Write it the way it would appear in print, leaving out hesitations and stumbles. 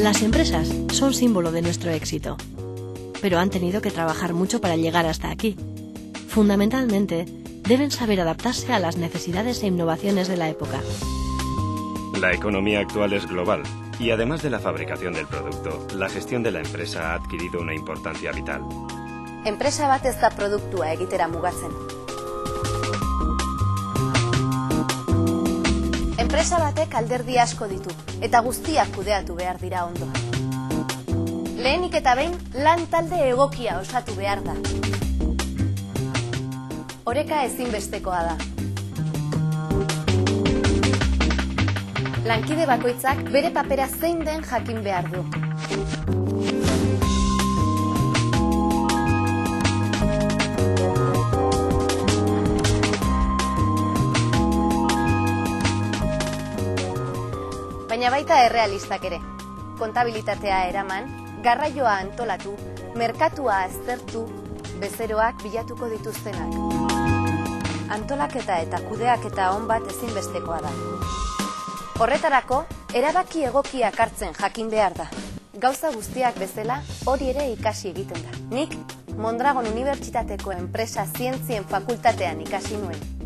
Las empresas son símbolo de nuestro éxito, pero han tenido que trabajar mucho para llegar hasta aquí. Fundamentalmente, deben saber adaptarse a las necesidades e innovaciones de la época. La economía actual es global y además de la fabricación del producto, la gestión de la empresa ha adquirido una importancia vital. Enpresa bat ez da produktua egitera mugatzen. Enpresa batek alderdi asko ditu, eta guztiak kudeatu behar dira ondo. Lehenik eta behin, lan talde egokia osatu behar da. Oreka ezinbestekoa da. Lankide bakoitzak bere papera zein den jakin behar du. Baina baita errealistak ere. Kontabilitatea eraman, garraioa antolatu, merkatua aztertu, bezeroak bilatuko dituztenak. Antolaketa eta kudeaketa on bat ezinbestekoa da. Horretarako, erabaki egokiak hartzen jakin behar da. Gauza guztiak bezala, hori ere ikasi egiten da. Nik, Mondragon Unibertsitateko Enpresa Zientzien Fakultatean ikasi nuen.